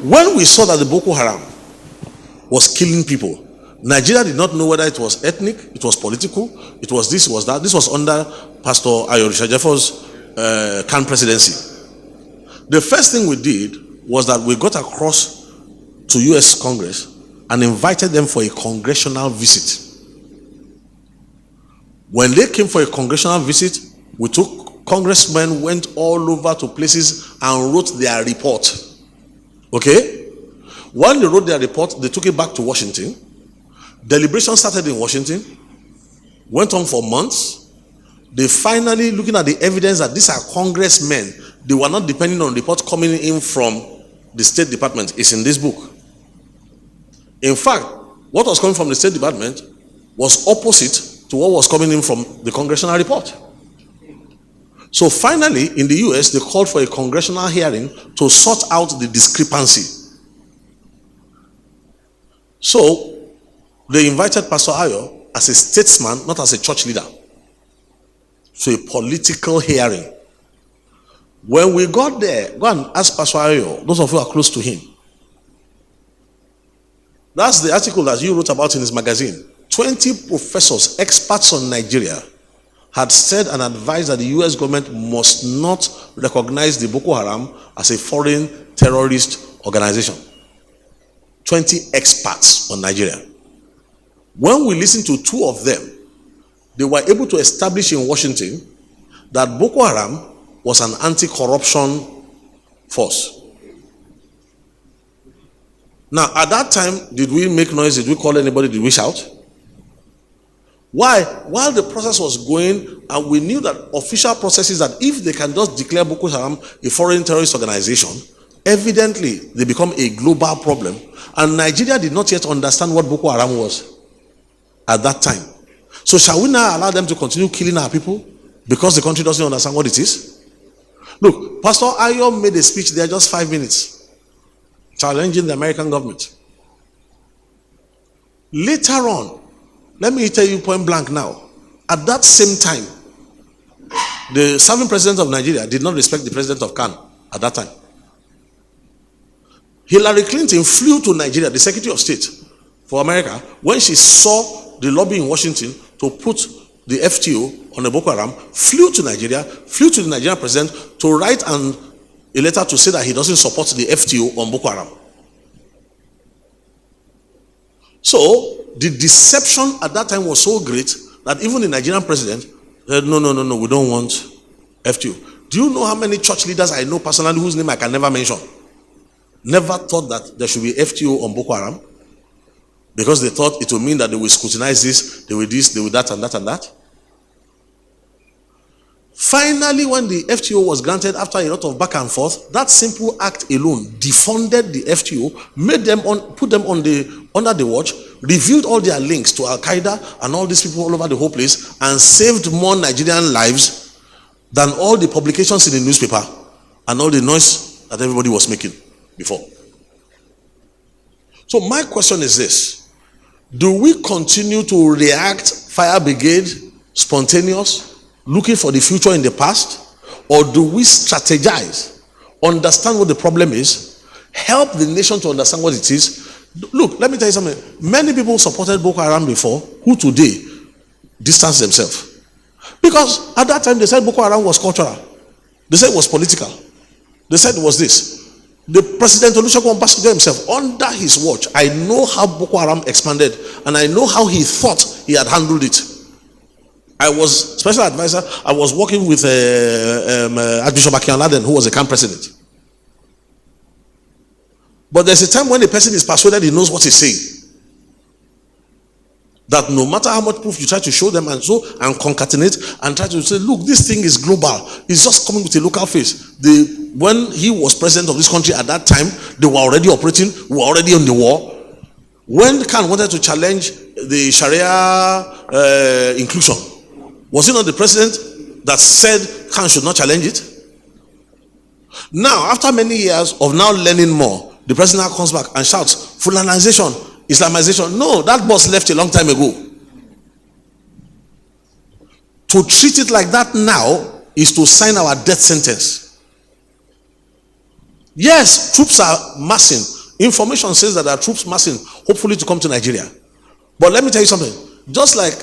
When we saw that the Boko Haram was killing people, Nigeria did not know whether it was ethnic, it was political, it was this, it was that. This was under Pastor Ayorisha Jeffo's CAN presidency. The first thing we did was that we got across to US Congress and invited them for a congressional visit. When they came for a congressional visit, we took congressmen, went all over to places and wrote their report. Okay? When they wrote their report, they took it back to Washington. Deliberation started in Washington, went on for months. They finally, looking at the evidence that these are congressmen, they were not depending on reports coming in from the State Department. It's in this book. In fact, what was coming from the State Department was opposite to what was coming in from the congressional report. So finally, in the US, they called for a congressional hearing to sort out the discrepancy. So they invited Pastor Ayo as a statesman, not as a church leader. So a political hearing. When we got there, go and ask Pastor Ayo, those of you who are close to him. That's the article that you wrote about in his magazine. 20 professors, experts on Nigeria, had said and advised that the US government must not recognize the Boko Haram as a foreign terrorist organization. 20 experts on Nigeria. When we listened to two of them, they were able to establish in Washington that Boko Haram was an anti-corruption force. Now, at that time, did we make noise? Did we call anybody? Did we shout? Why? While the process was going, and we knew that official processes that if they can just declare Boko Haram a foreign terrorist organization, evidently they become a global problem. And Nigeria did not yet understand what Boko Haram was at that time. So shall we now allow them to continue killing our people because the country doesn't understand what it is? Look, Pastor Ayo made a speech there just 5 minutes, challenging the American government. Later on, let me tell you point blank now, at that same time, the serving president of Nigeria did not respect the president of CAN at that time. Hillary Clinton flew to Nigeria, the Secretary of State for America, when she saw the lobby in Washington to put the FTO on the Boko Haram, flew to Nigeria, flew to the Nigerian president to write a letter to say that he doesn't support the FTO on Boko Haram. So, the deception at that time was so great that even the Nigerian president said, no, we don't want FTO. Do you know how many church leaders I know personally whose name I can never mention? Never thought that there should be FTO on Boko Haram because they thought it would mean that they will scrutinize this, they will that and that and that. Finally, when the FTO was granted after a lot of back and forth, that simple act alone defunded the FTO, put them under the watch, revealed all their links to Al Qaeda and all these people all over the whole place, and saved more Nigerian lives than all the publications in the newspaper and all the noise that everybody was making before. So my question is this: do we continue to react fire brigade, spontaneous, looking for the future in the past, or do we strategize, understand what the problem is, help the nation to understand what it is? Look, let me tell you something. Many people supported Boko Haram before, who today distance themselves. Because at that time they said Boko Haram was cultural. They said it was political. They said it was this. The President Olusegun Obasanjo himself, under his watch, I know how Boko Haram expanded, and I know how he thought he had handled it. I was special advisor. I was working with Archbishop Akinladen, who was a camp president. But there's a time when the person is persuaded he knows what he's saying. That no matter how much proof you try to show them and concatenate and try to say, look, this thing is global. It's just coming with a local face. When he was president of this country at that time, they were already operating, we were already on the war. When Khan wanted to challenge the Sharia inclusion, was it not the president that said Khan should not challenge it? Now, after many years of now learning more, the president now comes back and shouts, Fulanization, Islamization. No, that boss left a long time ago. To treat it like that now is to sign our death sentence. Yes, troops are massing. Information says that there are troops massing, hopefully to come to Nigeria. But let me tell you something. Just like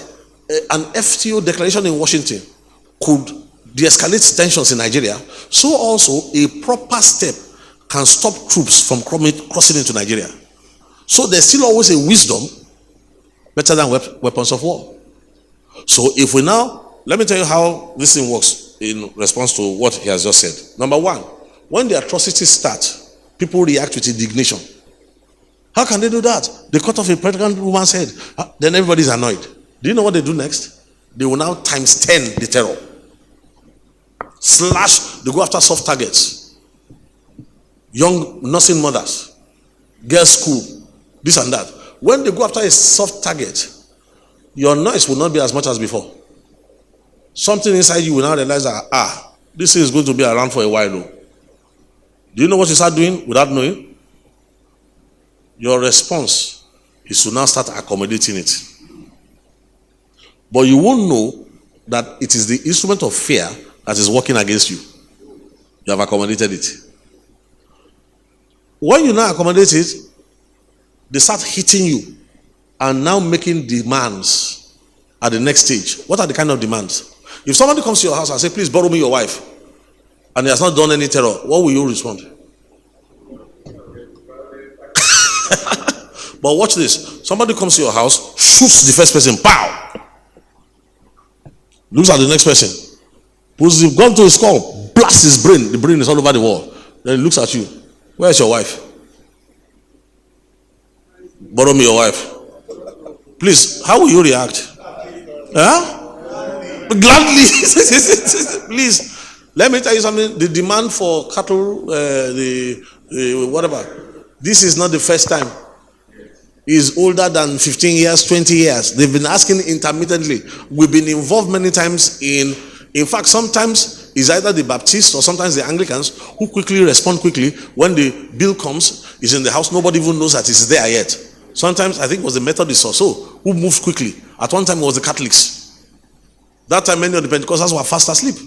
an FTO declaration in Washington could de-escalate tensions in Nigeria, so also a proper step can stop troops from crossing into Nigeria. So there's still always a wisdom better than weapons of war. So if we now, let me tell you how this thing works in response to what he has just said. Number one, when the atrocities start, people react with indignation. How can they do that? They cut off a pregnant woman's head. Then everybody's annoyed. Do you know what they do next? They will now times 10 the terror. They go after soft targets. Young nursing mothers, girls' school, this and that. When they go after a soft target, your noise will not be as much as before. Something inside you will now realize that, this thing is going to be around for a while. Do you know what you start doing without knowing? Your response is to now start accommodating it. But you won't know that it is the instrument of fear that is working against you. You have accommodated it. When you now accommodate it, they start hitting you and now making demands at the next stage. What are the kind of demands? If somebody comes to your house and says, please borrow me your wife, and he has not done any terror, what will you respond? But watch this. Somebody comes to your house, shoots the first person, pow! Looks at the next person. Puts the gun to his skull, blasts his brain. The brain is all over the wall. Then he looks at you. Where's your wife? Borrow me your wife. Please, how will you react? Huh? Gladly. Please, let me tell you something. The demand for cattle, whatever, this is not the first time. Is older than 15 years, 20 years. They've been asking intermittently. We've been involved many times in fact, sometimes it's either the Baptists or sometimes the Anglicans who quickly respond quickly. When the bill comes, it's in the house, nobody even knows that it's there yet. Sometimes I think it was the Methodists or so who moved quickly. At one time it was the Catholics. That time many of the Pentecostals were fast asleep.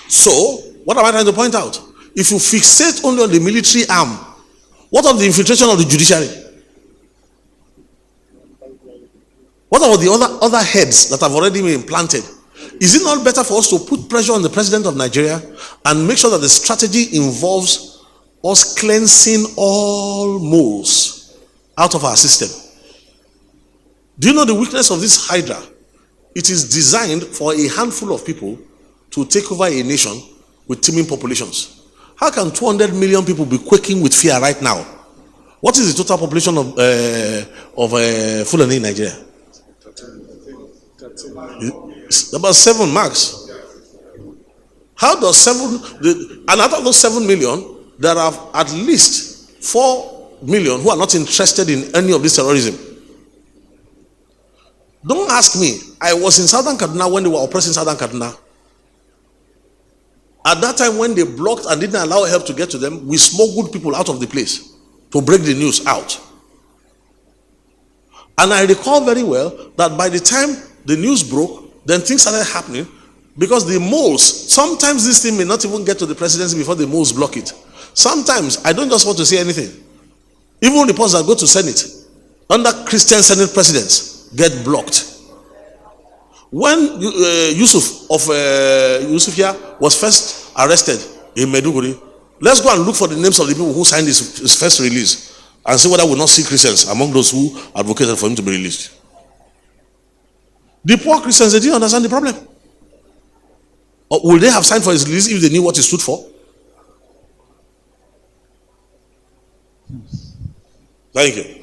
So, what am I trying to point out? If you fixate only on the military arm, what of the infiltration of the judiciary? What about the other heads that have already been implanted? Is it not better for us to put pressure on the president of Nigeria and make sure that the strategy involves us cleansing all moles out of our system? Do you know the weakness of this Hydra? It is designed for a handful of people to take over a nation with teeming populations. How can 200 million people be quaking with fear right now? What is the total population of Fulani in Nigeria? It's about 7 marks. How does and out of those 7 million, there are at least 4 million who are not interested in any of this terrorism. Don't ask me. I was in Southern Kaduna when they were oppressing Southern Kaduna. At that time, when they blocked and didn't allow help to get to them, we smuggled people out of the place to break the news out. And I recall very well that by the time the news broke, then things started happening because the moles, sometimes this thing may not even get to the presidency before the moles block it. Sometimes, I don't just want to say anything. Even reports that go to Senate, under Christian Senate presidents, get blocked. When Yusuf of Yusufia was first arrested in Maiduguri, let's go and look for the names of the people who signed his first release and see whether we will not see Christians among those who advocated for him to be released. The poor Christians, they didn't understand the problem. Or will they have signed for his release if they knew what he stood for? Thank you.